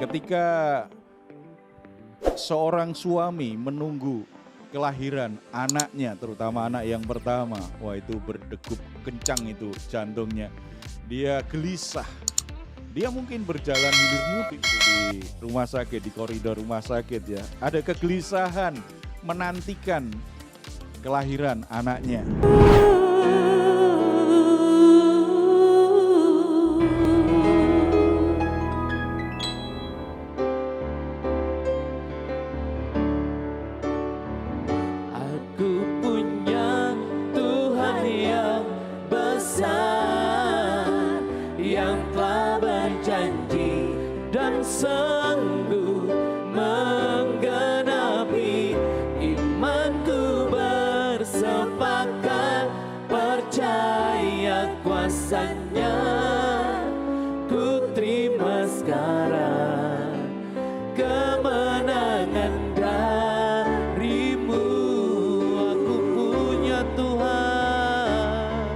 Ketika seorang suami menunggu kelahiran anaknya, terutama anak yang pertama, wah itu berdegup kencang itu jantungnya. Dia gelisah. Dia mungkin berjalan hilir mudik di rumah sakit, di koridor rumah sakit ya. Ada kegelisahan menantikan kelahiran anaknya. Aku punya Tuhan yang besar, yang telah berjanji dan sanggup menggenapi. Imanku bersepakat percaya kuasanya. Ku terima sekarang kemenangan darimu. Aku punya Tuhan,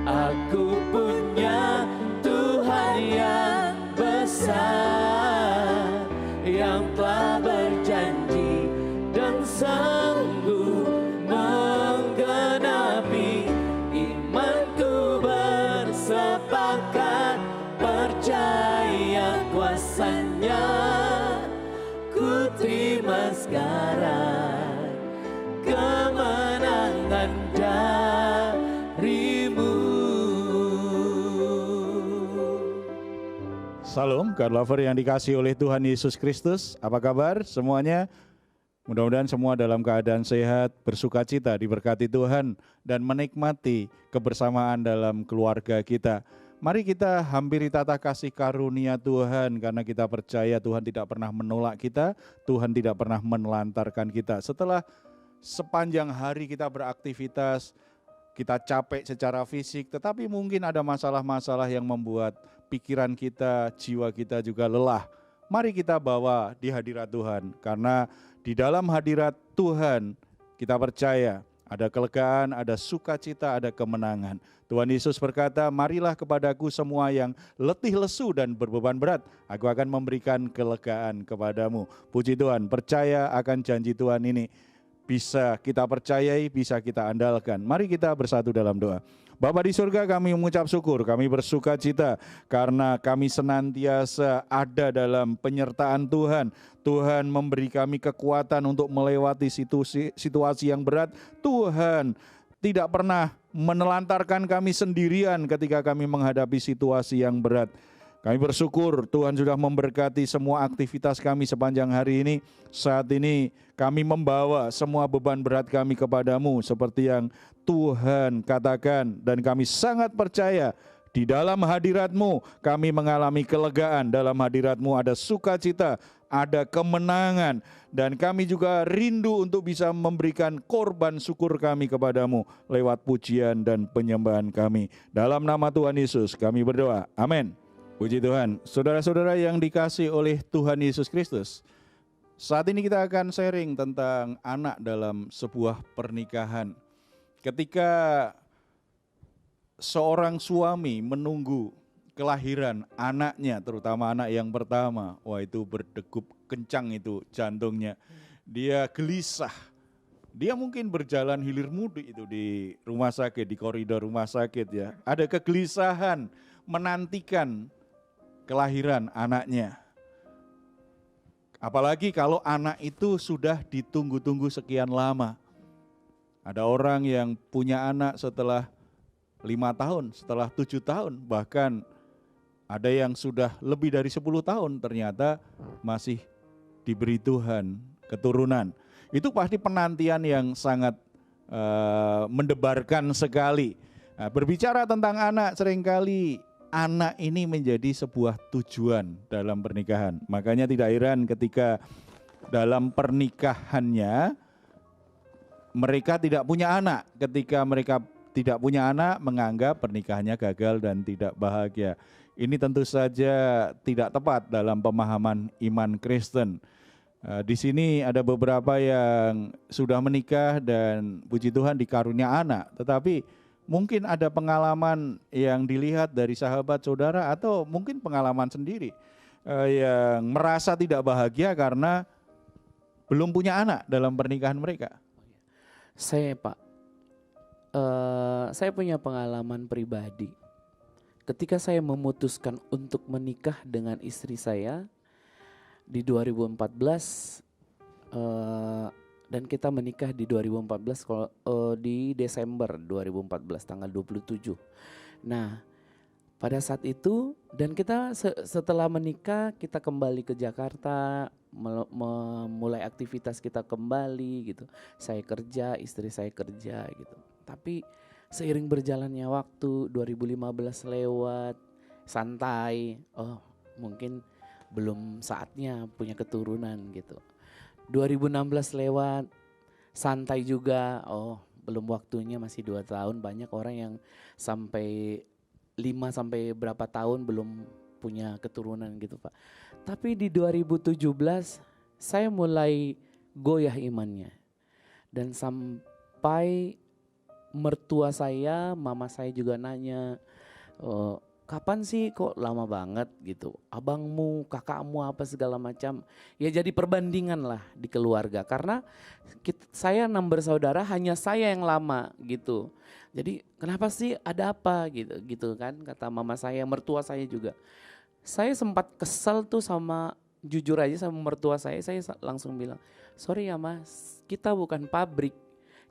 aku punya Tuhan yang besar, yang telah berjanji dan sanggup menggenapi. Imanku bersepakat percaya kuasanya. Ku terima sekarang kemenangan darimu. Salam, God lover yang dikasihi oleh Tuhan Yesus Kristus. Apa kabar semuanya? Mudah-mudahan semua dalam keadaan sehat, bersukacita, diberkati Tuhan, dan menikmati kebersamaan dalam keluarga kita. Mari kita hampiri tata kasih karunia Tuhan, karena kita percaya Tuhan tidak pernah menolak kita, Tuhan tidak pernah menelantarkan kita. Setelah sepanjang hari kita beraktivitas, kita capek secara fisik, tetapi mungkin ada masalah-masalah yang membuat pikiran kita, jiwa kita juga lelah. Mari kita bawa di hadirat Tuhan, karena di dalam hadirat Tuhan kita percaya ada kelegaan, ada sukacita, ada kemenangan. Tuhan Yesus berkata, marilah kepadaku semua yang letih lesu dan berbeban berat, aku akan memberikan kelegaan kepadamu. Puji Tuhan, percaya akan janji Tuhan ini. Bisa kita percayai, bisa kita andalkan. Mari kita bersatu dalam doa. Bapa di surga, kami mengucap syukur, kami bersuka cita karena kami senantiasa ada dalam penyertaan Tuhan. Tuhan memberi kami kekuatan untuk melewati situasi yang berat. Tuhan tidak pernah menelantarkan kami sendirian ketika kami menghadapi situasi yang berat. Kami bersyukur Tuhan sudah memberkati semua aktivitas kami sepanjang hari ini. Saat ini kami membawa semua beban berat kami kepadamu seperti yang Tuhan katakan, dan kami sangat percaya di dalam hadirat-Mu kami mengalami kelegaan. Dalam hadirat-Mu ada sukacita, ada kemenangan, dan kami juga rindu untuk bisa memberikan korban syukur kami kepadamu lewat pujian dan penyembahan kami. Dalam nama Tuhan Yesus kami berdoa, amin. Puji Tuhan. Saudara-saudara yang dikasihi oleh Tuhan Yesus Kristus, saat ini kita akan sharing tentang anak dalam sebuah pernikahan. Ketika seorang suami menunggu kelahiran anaknya, terutama anak yang pertama, wah itu berdegup kencang itu jantungnya. Dia gelisah. Dia mungkin berjalan hilir mudik itu di rumah sakit, di koridor rumah sakit ya. Ada kegelisahan menantikan kelahiran anaknya. Apalagi kalau anak itu sudah ditunggu-tunggu sekian lama. Ada orang yang punya anak setelah 5 tahun, setelah 7 tahun, bahkan ada yang sudah lebih dari 10 tahun ternyata masih diberi Tuhan keturunan. Itu pasti penantian yang sangat mendebarkan sekali. Nah, berbicara tentang anak, seringkali anak ini menjadi sebuah tujuan dalam pernikahan. Makanya tidak heran ketika dalam pernikahannya mereka tidak punya anak. Ketika mereka tidak punya anak, menganggap pernikahannya gagal dan tidak bahagia. Ini tentu saja tidak tepat dalam pemahaman iman Kristen. Di sini ada beberapa yang sudah menikah dan puji Tuhan dikarunia anak, tetapi mungkin ada pengalaman yang dilihat dari sahabat saudara atau mungkin pengalaman sendiri. yang merasa tidak bahagia karena belum punya anak dalam pernikahan mereka? Saya Pak, saya punya pengalaman pribadi. Ketika saya memutuskan untuk menikah dengan istri saya di 2014, dan kita menikah di 2014 di Desember 2014 tanggal 27. Nah, pada saat itu dan kita setelah menikah kita kembali ke Jakarta, memulai aktivitas kita kembali gitu. Saya kerja, istri saya kerja gitu. Tapi seiring berjalannya waktu 2015 lewat, santai, oh mungkin belum saatnya punya keturunan gitu. 2016 lewat, santai juga, oh belum waktunya, masih 2 tahun. Banyak orang yang sampai 5 sampai berapa tahun belum punya keturunan gitu Pak. Tapi di 2017 saya mulai goyah imannya. Dan sampai mertua saya, mama saya juga nanya, kapan sih kok lama banget gitu, abangmu, kakakmu apa segala macam. Ya jadi perbandingan lah di keluarga karena saya 6 bersaudara, hanya saya yang lama gitu. Jadi kenapa sih, ada apa gitu kan, kata mama saya, mertua saya juga. Saya sempat kesel tuh sama, jujur aja sama mertua saya langsung bilang, sorry ya mas, kita bukan pabrik.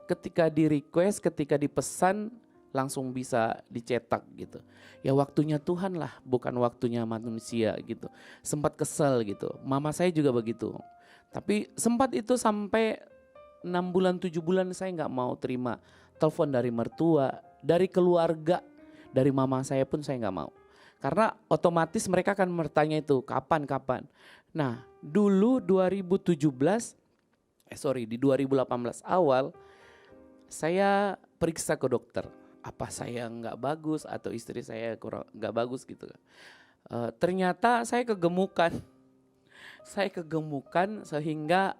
Ketika di request, ketika dipesan langsung bisa dicetak gitu. Ya waktunya Tuhan lah, bukan waktunya manusia gitu. Sempat kesel gitu. Mama saya juga begitu. Tapi sempat itu sampai 6 bulan 7 bulan saya nggak mau terima telepon dari mertua, dari keluarga, dari mama saya pun saya nggak mau. Karena otomatis mereka akan bertanya itu kapan. Nah dulu di 2018 awal saya periksa ke dokter. Apa saya nggak bagus atau istri saya kurang nggak bagus gitu. Ternyata saya kegemukan. Sehingga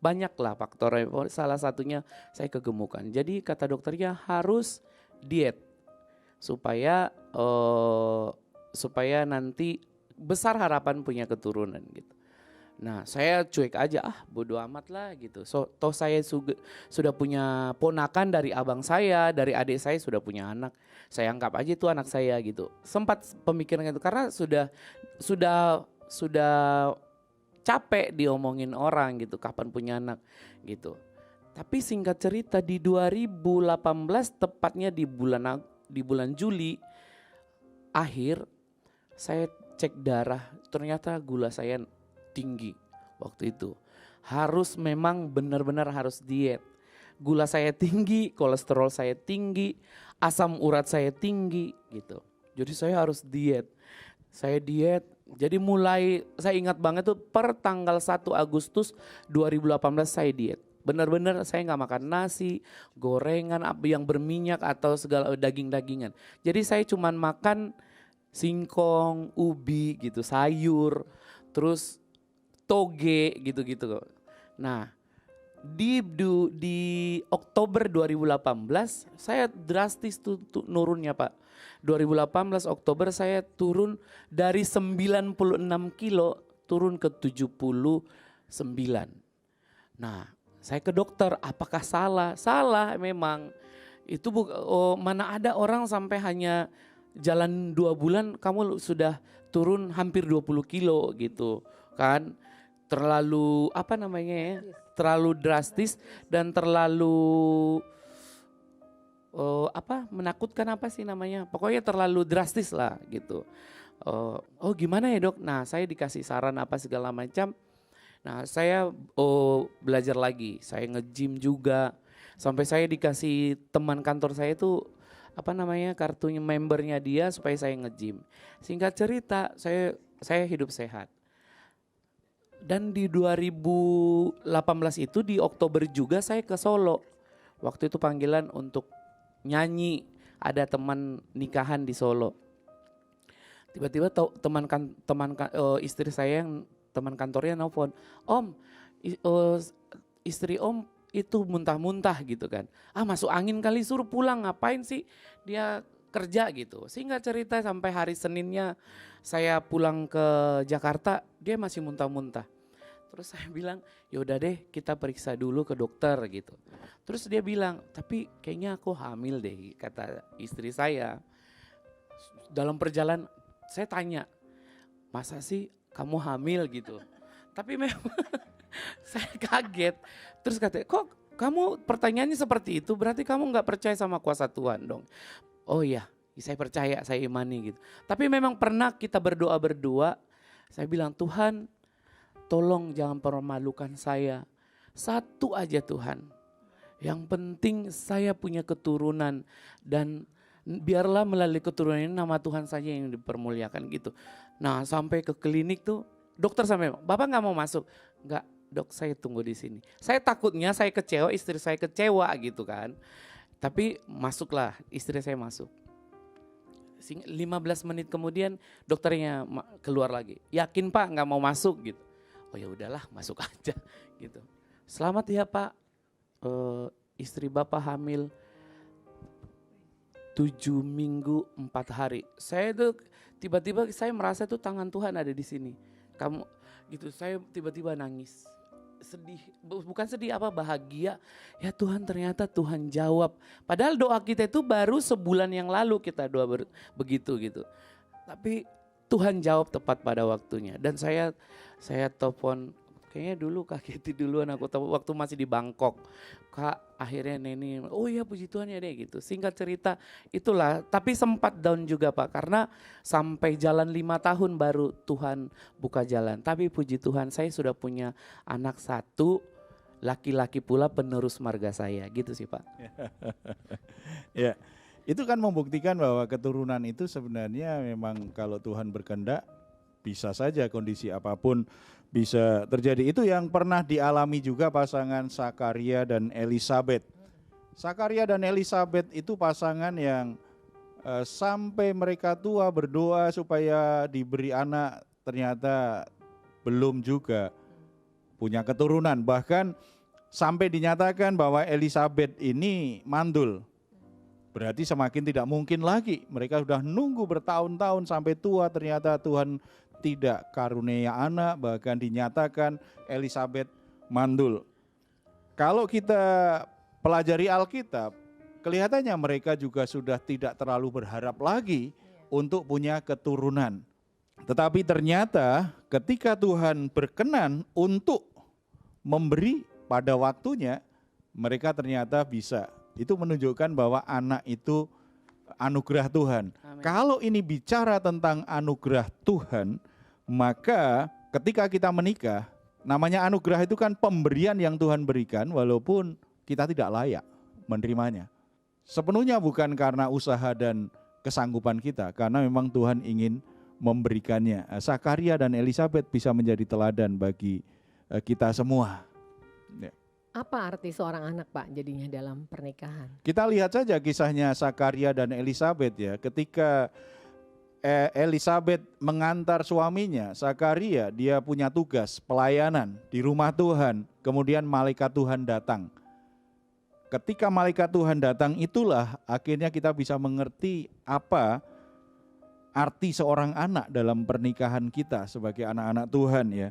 banyaklah faktornya. Salah satunya saya kegemukan. Jadi kata dokternya harus diet supaya nanti besar harapan punya keturunan gitu. Nah saya cuek aja, bodo amat lah gitu. Toh saya sudah punya ponakan dari abang saya, dari adik saya sudah punya anak. Saya anggap aja itu anak saya gitu. Sempat pemikiran itu karena sudah capek diomongin orang gitu, kapan punya anak gitu. Tapi singkat cerita di 2018 tepatnya di bulan Juli akhir saya cek darah, ternyata gula saya tinggi waktu itu. Memang benar-benar harus diet. Gula saya tinggi, kolesterol saya tinggi, asam urat saya tinggi gitu. Jadi saya harus diet. Saya diet, jadi saya ingat banget tuh per tanggal 1 Agustus 2018 saya diet. Benar-benar saya nggak makan nasi, gorengan, yang berminyak atau segala daging-dagingan. Jadi saya cuman makan singkong, ubi gitu, sayur, terus toge gitu-gitu. Nah di Oktober 2018 saya drastis tuh nurunnya Pak. 2018 Oktober saya turun dari 96 kilo turun ke 79. Nah saya ke dokter, apakah salah? Salah memang. Itu mana ada orang sampai hanya jalan 2 bulan kamu sudah turun hampir 20 kilo gitu kan. Terlalu terlalu drastis dan terlalu menakutkan, pokoknya terlalu drastis lah gitu. Gimana ya dok? Nah saya dikasih saran apa segala macam. Nah saya belajar lagi, saya nge-gym juga. Sampai saya dikasih teman kantor saya tuh kartunya membernya dia supaya saya nge-gym. Singkat cerita saya hidup sehat. Dan di 2018 itu di Oktober juga saya ke Solo. Waktu itu panggilan untuk nyanyi, ada teman nikahan di Solo. Tiba-tiba istri saya yang teman kantornya nelfon, "Om, istri Om itu muntah-muntah gitu kan. Masuk angin kali, suruh pulang, ngapain sih dia kerja gitu. Singkat cerita sampai hari Seninnya saya pulang ke Jakarta, dia masih muntah-muntah. Terus saya bilang, yaudah deh kita periksa dulu ke dokter gitu. Terus dia bilang, tapi kayaknya aku hamil deh, kata istri saya. Dalam perjalanan saya tanya, masa sih kamu hamil gitu? Tapi memang saya kaget. Terus katanya, kok kamu pertanyaannya seperti itu, berarti kamu gak percaya sama kuasa Tuhan dong. Oh iya, saya percaya, saya imani gitu. Tapi memang pernah kita berdoa berdua, saya bilang, Tuhan tolong jangan permalukan saya. Satu aja Tuhan. Yang penting saya punya keturunan dan biarlah melalui keturunan ini nama Tuhan saja yang dipermuliakan gitu. Nah sampai ke klinik tuh dokter sampai, Bapak gak mau masuk? Enggak dok, saya tunggu di sini. Saya takutnya saya kecewa, istri saya kecewa gitu kan. Tapi masuklah, istri saya masuk. 15 menit kemudian dokternya keluar lagi. Yakin Pak gak mau masuk gitu. Oh ya udahlah masuk aja gitu. Selamat ya Pak, istri Bapak hamil 7 minggu 4 hari. Saya tuh tiba-tiba saya merasa tuh tangan Tuhan ada di sini. Kamu gitu, saya tiba-tiba nangis. Sedih, bukan sedih apa, bahagia. Ya Tuhan ternyata Tuhan jawab. Padahal doa kita itu baru sebulan yang lalu kita doa begitu gitu. Tapi Tuhan jawab tepat pada waktunya. Dan saya telepon, kayaknya dulu Kak Keti duluan aku tahu waktu masih di Bangkok. Kak akhirnya Neni, oh iya puji Tuhan ya deh gitu. Singkat cerita itulah, tapi sempat down juga Pak. Karena sampai jalan 5 tahun baru Tuhan buka jalan. Tapi puji Tuhan saya sudah punya anak 1, laki-laki pula penerus marga saya gitu sih Pak. Ya. Itu kan membuktikan bahwa keturunan itu sebenarnya memang kalau Tuhan berkehendak bisa saja kondisi apapun bisa terjadi. Itu yang pernah dialami juga pasangan Sakaria dan Elisabet. Sakaria dan Elisabet itu pasangan yang sampai mereka tua berdoa supaya diberi anak, ternyata belum juga punya keturunan. Bahkan sampai dinyatakan bahwa Elisabet ini mandul. Berarti semakin tidak mungkin lagi. Mereka sudah nunggu bertahun-tahun sampai tua, ternyata Tuhan tidak karunia anak, bahkan dinyatakan Elisabet mandul. Kalau kita pelajari Alkitab, kelihatannya mereka juga sudah tidak terlalu berharap lagi untuk punya keturunan. Tetapi ternyata ketika Tuhan berkenan untuk memberi pada waktunya, mereka ternyata bisa. Itu menunjukkan bahwa anak itu anugerah Tuhan. Amin. Kalau ini bicara tentang anugerah Tuhan, maka ketika kita menikah, namanya anugerah itu kan pemberian yang Tuhan berikan walaupun kita tidak layak menerimanya. Sepenuhnya bukan karena usaha dan kesanggupan kita, karena memang Tuhan ingin memberikannya. Sakaria dan Elisabet bisa menjadi teladan bagi kita semua. Ya. Apa arti seorang anak Pak jadinya dalam pernikahan? Kita lihat saja kisahnya Sakaria dan Elisabet ya. Ketika Elisabet mengantar suaminya, Sakaria dia punya tugas pelayanan di rumah Tuhan. Kemudian malaikat Tuhan datang. Ketika malaikat Tuhan datang itulah akhirnya kita bisa mengerti apa arti seorang anak dalam pernikahan kita sebagai anak-anak Tuhan ya.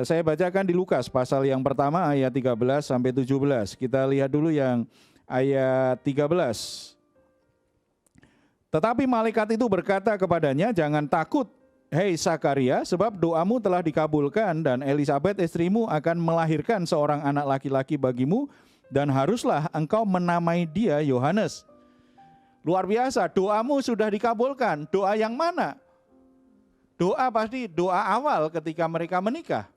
Saya bacakan di Lukas pasal yang pertama ayat 13 sampai 17. Kita lihat dulu yang ayat 13. Tetapi malaikat itu berkata kepadanya, jangan takut, hei Sakaria, sebab doamu telah dikabulkan dan Elisabet istrimu akan melahirkan seorang anak laki-laki bagimu dan haruslah engkau menamai dia Yohanes. Luar biasa, doamu sudah dikabulkan. Doa yang mana? Doa pasti doa awal ketika mereka menikah.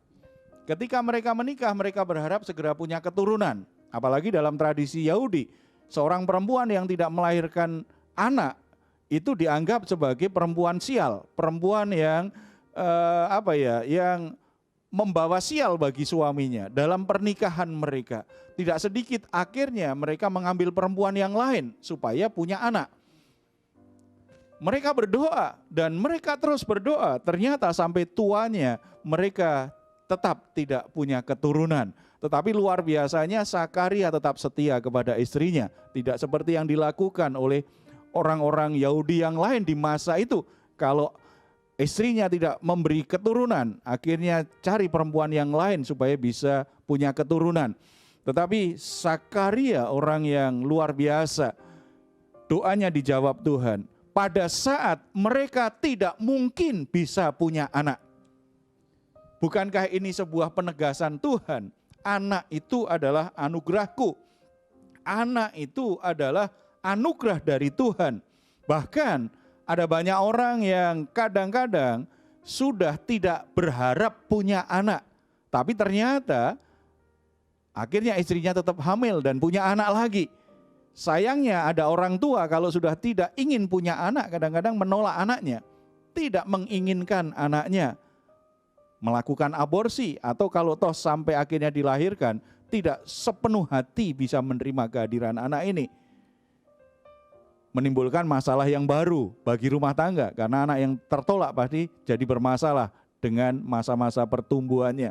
Ketika mereka menikah, mereka berharap segera punya keturunan. Apalagi dalam tradisi Yahudi, seorang perempuan yang tidak melahirkan anak itu dianggap sebagai perempuan sial, perempuan yang yang membawa sial bagi suaminya. Dalam pernikahan mereka, tidak sedikit akhirnya mereka mengambil perempuan yang lain supaya punya anak. Mereka berdoa dan mereka terus berdoa, ternyata sampai tuanya mereka tetap tidak punya keturunan. Tetapi luar biasanya Sakaria tetap setia kepada istrinya. Tidak seperti yang dilakukan oleh orang-orang Yahudi yang lain di masa itu. Kalau istrinya tidak memberi keturunan, akhirnya cari perempuan yang lain supaya bisa punya keturunan. Tetapi Zakaria orang yang luar biasa, doanya dijawab Tuhan. Pada saat mereka tidak mungkin bisa punya anak. Bukankah ini sebuah penegasan Tuhan? Anak itu adalah anugerahku. Anak itu adalah anugerah dari Tuhan. Bahkan ada banyak orang yang kadang-kadang sudah tidak berharap punya anak. Tapi ternyata akhirnya istrinya tetap hamil dan punya anak lagi. Sayangnya ada orang tua kalau sudah tidak ingin punya anak, kadang-kadang menolak anaknya. Tidak menginginkan anaknya. Melakukan aborsi, atau kalau toh sampai akhirnya dilahirkan, tidak sepenuh hati bisa menerima kehadiran anak ini. Menimbulkan masalah yang baru bagi rumah tangga, karena anak yang tertolak pasti jadi bermasalah dengan masa-masa pertumbuhannya.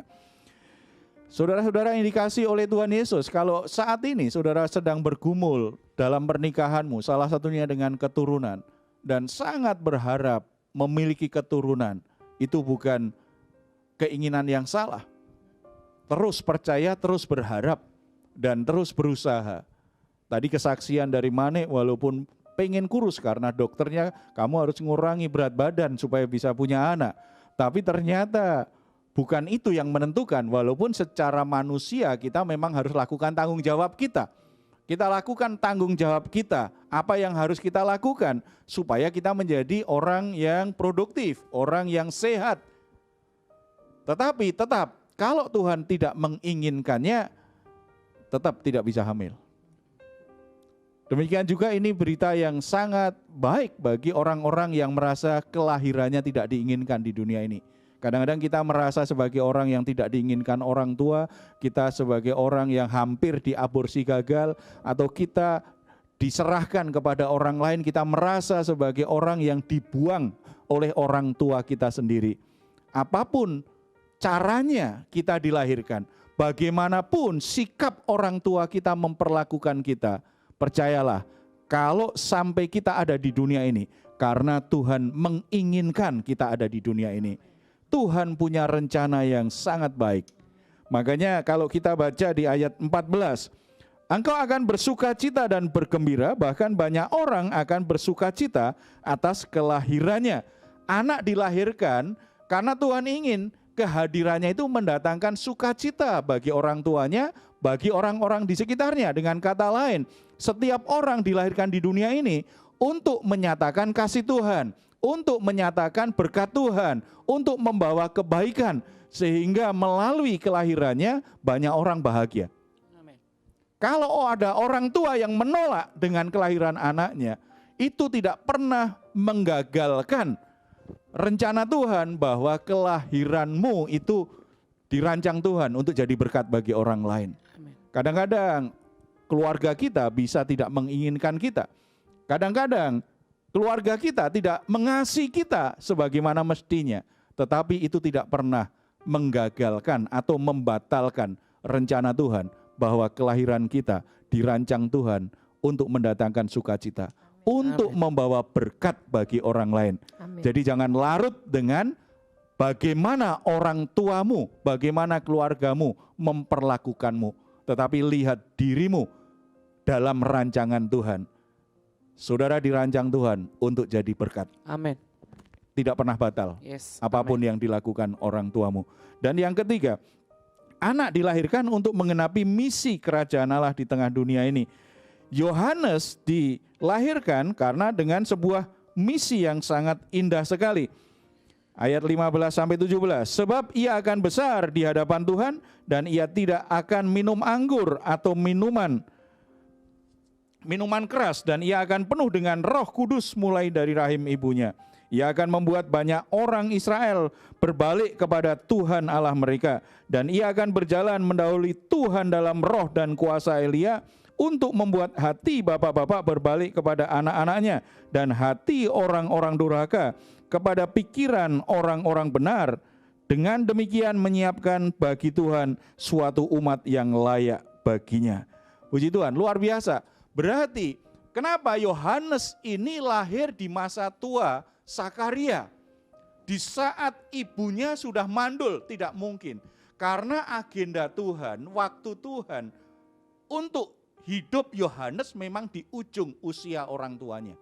Saudara-saudara yang dikasihi oleh Tuhan Yesus, kalau saat ini saudara sedang bergumul dalam pernikahanmu, salah satunya dengan keturunan, dan sangat berharap memiliki keturunan, itu bukan keinginan yang salah. Terus percaya, terus berharap, dan terus berusaha. Tadi kesaksian dari Mane, walaupun pengen kurus karena dokternya kamu harus mengurangi berat badan supaya bisa punya anak. Tapi ternyata bukan itu yang menentukan, walaupun secara manusia kita memang harus lakukan tanggung jawab kita. Kita lakukan tanggung jawab kita, apa yang harus kita lakukan supaya kita menjadi orang yang produktif, orang yang sehat. Tetapi tetap, kalau Tuhan tidak menginginkannya, tetap tidak bisa hamil. Demikian juga ini berita yang sangat baik bagi orang-orang yang merasa kelahirannya tidak diinginkan di dunia ini. Kadang-kadang kita merasa sebagai orang yang tidak diinginkan orang tua, kita sebagai orang yang hampir diaborsi gagal, atau kita diserahkan kepada orang lain, kita merasa sebagai orang yang dibuang oleh orang tua kita sendiri. Apapun caranya kita dilahirkan, bagaimanapun sikap orang tua kita memperlakukan kita, percayalah, kalau sampai kita ada di dunia ini, karena Tuhan menginginkan kita ada di dunia ini. Tuhan punya rencana yang sangat baik. Makanya kalau kita baca di ayat 14, engkau akan bersukacita dan bergembira, bahkan banyak orang akan bersukacita atas kelahirannya. Anak dilahirkan karena Tuhan ingin kehadirannya itu mendatangkan sukacita bagi orang tuanya, bagi orang-orang di sekitarnya. Dengan kata lain, setiap orang dilahirkan di dunia ini untuk menyatakan kasih Tuhan, untuk menyatakan berkat Tuhan, untuk membawa kebaikan, sehingga melalui kelahirannya banyak orang bahagia. Amin. Kalau ada orang tua yang menolak dengan kelahiran anaknya, itu tidak pernah menggagalkan rencana Tuhan bahwa kelahiranmu itu dirancang Tuhan untuk jadi berkat bagi orang lain. Kadang-kadang keluarga kita bisa tidak menginginkan kita. Kadang-kadang keluarga kita tidak mengasihi kita sebagaimana mestinya. Tetapi itu tidak pernah menggagalkan atau membatalkan rencana Tuhan bahwa kelahiran kita dirancang Tuhan untuk mendatangkan sukacita, untuk membawa berkat bagi orang lain. Amin. Jadi jangan larut dengan bagaimana orang tuamu, bagaimana keluargamu memperlakukanmu, tetapi lihat dirimu dalam rancangan Tuhan. Saudara dirancang Tuhan untuk jadi berkat. Amin. Tidak pernah batal. Yes. Apapun yang dilakukan orang tuamu. Dan yang ketiga, anak dilahirkan untuk menggenapi misi kerajaan Allah di tengah dunia ini. Yohanes dilahirkan karena dengan sebuah misi yang sangat indah sekali. Ayat 15-17, sebab ia akan besar di hadapan Tuhan dan ia tidak akan minum anggur atau minuman keras, dan ia akan penuh dengan Roh Kudus mulai dari rahim ibunya. Ia akan membuat banyak orang Israel berbalik kepada Tuhan Allah mereka, dan ia akan berjalan mendahului Tuhan dalam roh dan kuasa Elia untuk membuat hati bapak-bapak berbalik kepada anak-anaknya dan hati orang-orang durhaka kepada pikiran orang-orang benar. Dengan demikian menyiapkan bagi Tuhan suatu umat yang layak baginya. Puji Tuhan, luar biasa. Berarti Kenapa? Yohanes ini lahir di masa tua Sakaria. Di saat ibunya sudah mandul, tidak mungkin. Karena agenda Tuhan, waktu Tuhan untuk hidup Yohanes memang di ujung usia orang tuanya.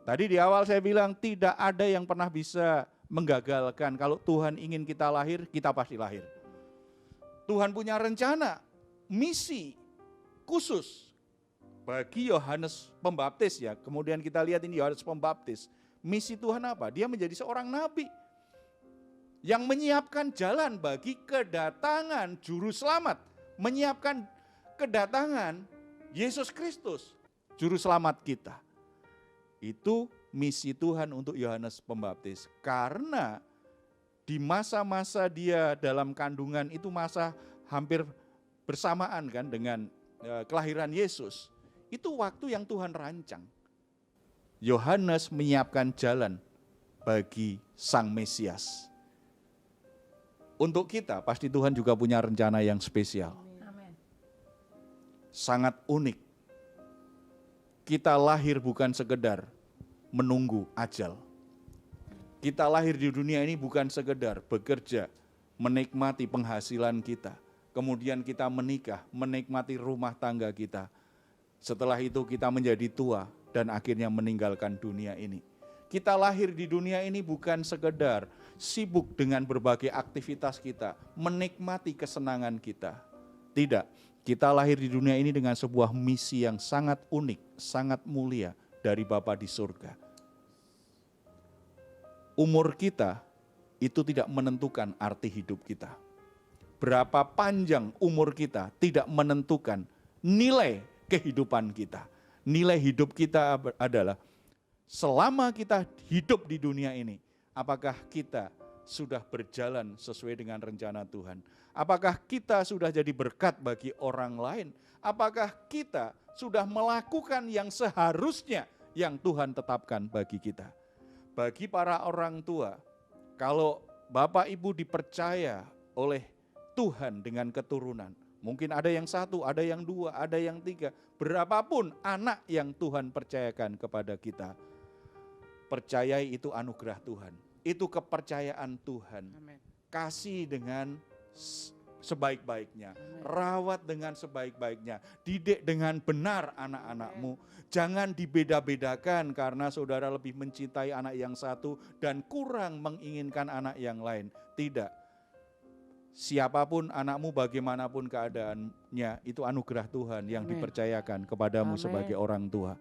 Tadi di awal saya bilang tidak ada yang pernah bisa menggagalkan. Kalau Tuhan ingin kita lahir, kita pasti lahir. Tuhan punya rencana, misi khusus bagi Yohanes Pembaptis ya. Kemudian kita lihat ini Yohanes Pembaptis. Misi Tuhan apa? Dia menjadi seorang nabi yang menyiapkan jalan bagi kedatangan juru selamat, menyiapkan kedatangan Yesus Kristus, juru selamat kita. Itu misi Tuhan untuk Yohanes Pembaptis. Karena di masa-masa dia dalam kandungan itu masa hampir bersamaan kan dengan kelahiran Yesus. Itu waktu yang Tuhan rancang. Yohanes menyiapkan jalan bagi Sang Mesias. Untuk kita pasti Tuhan juga punya rencana yang spesial. Amin. Sangat unik. Kita lahir bukan sekedar menunggu ajal. Kita lahir di dunia ini bukan sekedar bekerja, menikmati penghasilan kita. Kemudian kita menikah, menikmati rumah tangga kita. Setelah itu kita menjadi tua dan akhirnya meninggalkan dunia ini. Kita lahir di dunia ini bukan sekedar sibuk dengan berbagai aktivitas kita, menikmati kesenangan kita. Tidak, kita lahir di dunia ini dengan sebuah misi yang sangat unik, sangat mulia dari Bapa di surga. Umur kita itu tidak menentukan arti hidup kita. Berapa panjang umur kita tidak menentukan nilai kehidupan kita. Nilai hidup kita adalah selama kita hidup di dunia ini, apakah kita sudah berjalan sesuai dengan rencana Tuhan? Apakah kita sudah jadi berkat bagi orang lain? Apakah kita sudah melakukan yang seharusnya yang Tuhan tetapkan bagi kita? Bagi para orang tua, kalau Bapak Ibu dipercaya oleh Tuhan dengan keturunan, mungkin ada yang satu, ada yang dua, ada yang tiga, berapapun anak yang Tuhan percayakan kepada kita, percayai itu anugerah Tuhan, itu kepercayaan Tuhan. Amin. Kasih dengan sebaik-baiknya, rawat dengan sebaik-baiknya, didik dengan benar anak-anakmu. Jangan dibeda-bedakan karena saudara lebih mencintai anak yang satu dan kurang menginginkan anak yang lain. Tidak. Siapapun anakmu, bagaimanapun keadaannya, itu anugerah Tuhan yang dipercayakan kepadamu sebagai orang tua.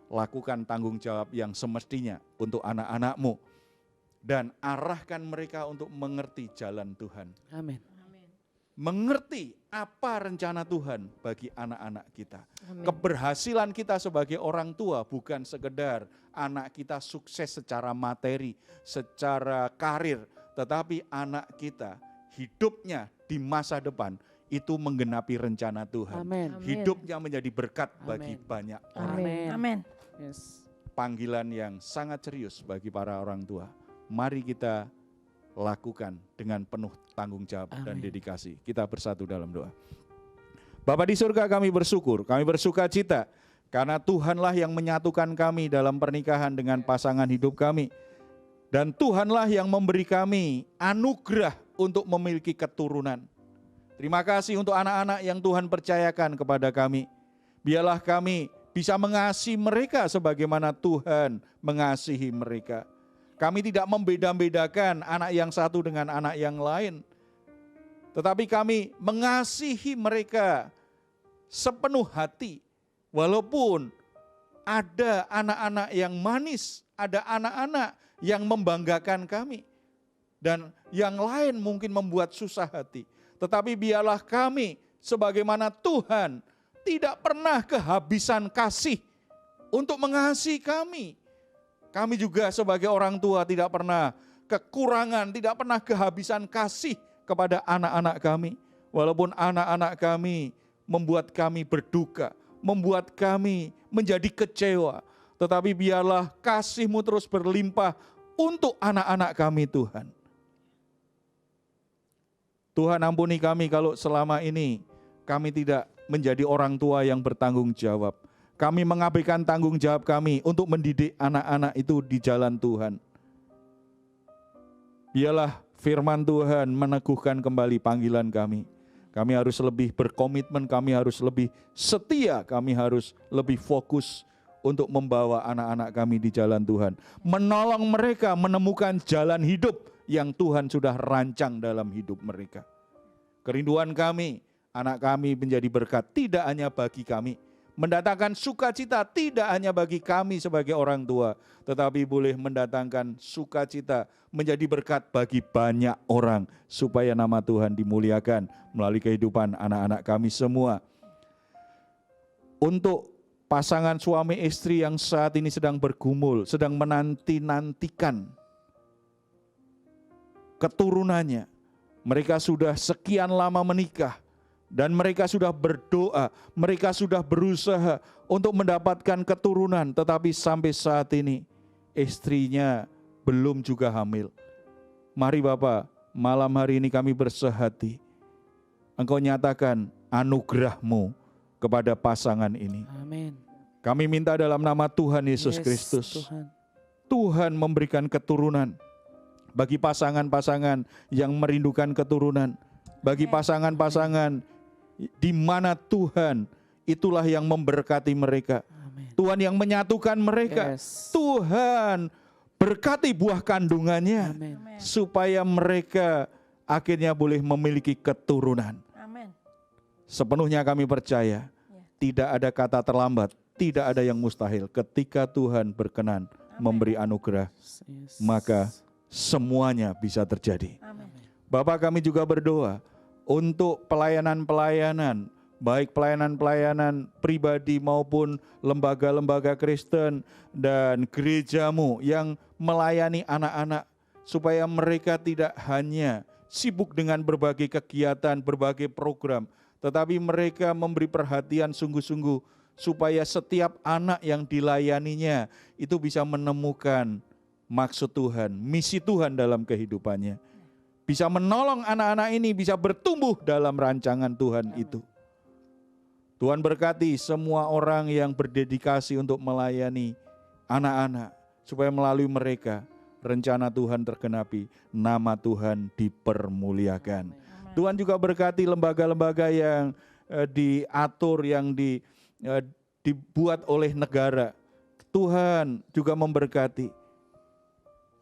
Lakukan tanggung jawab yang semestinya untuk anak-anakmu dan arahkan mereka untuk mengerti jalan Tuhan. Amin. Mengerti apa rencana Tuhan bagi anak-anak kita. Amin. Keberhasilan kita sebagai orang tua bukan sekedar anak kita sukses secara materi, secara karir, tetapi anak kita hidupnya di masa depan itu menggenapi rencana Tuhan. Amin. Hidupnya menjadi berkat bagi Amin. banyak orang. Amin. Amin. Yes. Panggilan yang sangat serius bagi para orang tua. Mari kita lakukan dengan penuh tanggung jawab dan dedikasi. Kita bersatu dalam doa. Bapa di surga, kami bersyukur, kami bersuka cita karena Tuhanlah yang menyatukan kami dalam pernikahan dengan pasangan hidup kami. Dan Tuhanlah yang memberi kami anugerah untuk memiliki keturunan. Terima kasih untuk anak-anak yang Tuhan percayakan kepada kami. Biarlah kami bisa mengasihi mereka sebagaimana Tuhan mengasihi mereka. Kami tidak membeda-bedakan anak yang satu dengan anak yang lain. Tetapi kami mengasihi mereka sepenuh hati. Walaupun ada anak-anak yang manis, ada anak-anak yang membanggakan kami. Dan yang lain mungkin membuat susah hati. Tetapi biarlah kami sebagaimana Tuhan tidak pernah kehabisan kasih untuk mengasihi kami. Kami juga sebagai orang tua tidak pernah kekurangan, tidak pernah kehabisan kasih kepada anak-anak kami. Walaupun anak-anak kami membuat kami berduka, membuat kami menjadi kecewa. Tetapi biarlah kasih-Mu terus berlimpah untuk anak-anak kami Tuhan. Tuhan ampuni kami kalau selama ini kami tidak menjadi orang tua yang bertanggung jawab. Kami mengabaikan tanggung jawab kami untuk mendidik anak-anak itu di jalan Tuhan. Biarlah firman Tuhan meneguhkan kembali panggilan kami. Kami harus lebih berkomitmen, kami harus lebih setia, kami harus lebih fokus untuk membawa anak-anak kami di jalan Tuhan. Menolong mereka menemukan jalan hidup yang Tuhan sudah rancang dalam hidup mereka. Kerinduan kami, anak kami menjadi berkat tidak hanya bagi kami, mendatangkan sukacita tidak hanya bagi kami sebagai orang tua, tetapi boleh mendatangkan sukacita menjadi berkat bagi banyak orang, supaya nama Tuhan dimuliakan melalui kehidupan anak-anak kami semua. Untuk pasangan suami istri yang saat ini sedang bergumul, sedang menanti-nantikan keturunannya, mereka sudah sekian lama menikah, dan mereka sudah berdoa, mereka sudah berusaha untuk mendapatkan keturunan, tetapi sampai saat ini istrinya belum juga hamil. Mari Bapak, malam hari ini kami bersehati, Engkau nyatakan anugerah-Mu kepada pasangan ini. Amin. Kami minta dalam nama Tuhan Yesus Kristus, Tuhan memberikan keturunan bagi pasangan-pasangan yang merindukan keturunan, bagi pasangan-pasangan di mana Tuhan itulah yang memberkati mereka. Amen. Tuhan yang menyatukan mereka. Tuhan berkati buah kandungannya. Amen. Supaya mereka akhirnya boleh memiliki keturunan. Amen. Sepenuhnya kami percaya tidak ada kata terlambat, tidak ada yang mustahil. Ketika Tuhan berkenan memberi anugerah, maka semuanya bisa terjadi. Amen. Bapak, kami juga berdoa untuk pelayanan-pelayanan, baik pelayanan-pelayanan pribadi maupun lembaga-lembaga Kristen dan gerejamu yang melayani anak-anak, supaya mereka tidak hanya sibuk dengan berbagai kegiatan, berbagai program, tetapi mereka memberi perhatian sungguh-sungguh supaya setiap anak yang dilayaninya itu bisa menemukan maksud Tuhan, misi Tuhan dalam kehidupannya. Bisa menolong anak-anak ini bisa bertumbuh dalam rancangan Tuhan itu. Tuhan berkati semua orang yang berdedikasi untuk melayani anak-anak, supaya melalui mereka rencana Tuhan tergenapi, nama Tuhan dipermuliakan. Tuhan juga berkati lembaga-lembaga yang diatur, yang dibuat oleh negara. Tuhan juga memberkati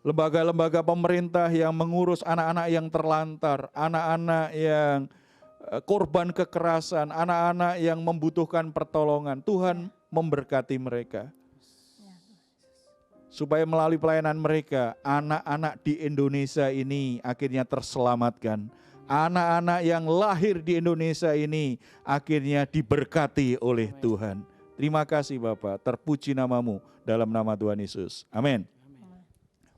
lembaga-lembaga pemerintah yang mengurus anak-anak yang terlantar, anak-anak yang korban kekerasan, anak-anak yang membutuhkan pertolongan. Tuhan memberkati mereka, supaya melalui pelayanan mereka, anak-anak di Indonesia ini akhirnya terselamatkan. Anak-anak yang lahir di Indonesia ini akhirnya diberkati oleh Tuhan. Terima kasih Bapak, terpuji namamu dalam nama Tuhan Yesus. Amin.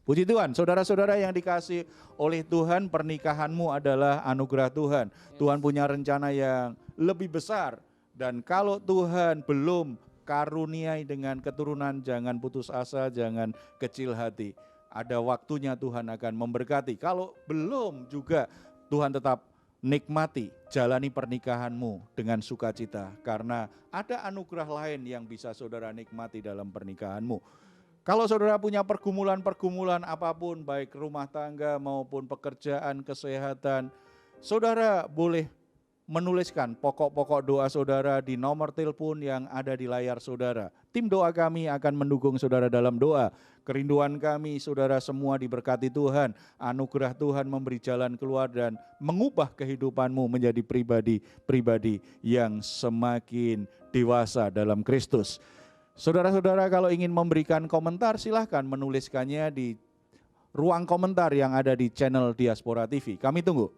Puji Tuhan, saudara-saudara yang dikasih oleh Tuhan, pernikahanmu adalah anugerah Tuhan. Tuhan punya rencana yang lebih besar, dan kalau Tuhan belum karuniai dengan keturunan, jangan putus asa, jangan kecil hati. Ada waktunya Tuhan akan memberkati. Kalau belum juga, Tuhan tetap nikmati, jalani pernikahanmu dengan sukacita, karena ada anugerah lain yang bisa saudara nikmati dalam pernikahanmu. Kalau saudara punya pergumulan-pergumulan apapun, baik rumah tangga maupun pekerjaan, kesehatan, saudara boleh menuliskan pokok-pokok doa saudara di nomor telepon yang ada di layar saudara. Tim doa kami akan mendukung saudara dalam doa. Kerinduan kami, saudara semua diberkati Tuhan, anugerah Tuhan memberi jalan keluar dan mengubah kehidupanmu menjadi pribadi yang semakin dewasa dalam Kristus. Saudara-saudara, kalau ingin memberikan komentar, silahkan menuliskannya di ruang komentar yang ada di channel Diaspora TV. Kami tunggu.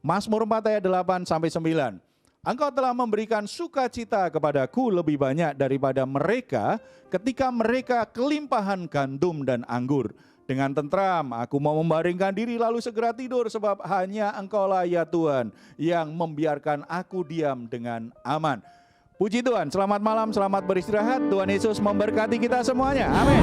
Mazmur 4 ayat 8-9. Engkau telah memberikan sukacita kepadaku lebih banyak daripada mereka ketika mereka kelimpahan gandum dan anggur. Dengan tentram aku mau membaringkan diri lalu segera tidur, sebab hanya Engkaulah ya Tuhan yang membiarkan aku diam dengan aman. Puji Tuhan, selamat malam, selamat beristirahat. Tuhan Yesus memberkati kita semuanya. Amin.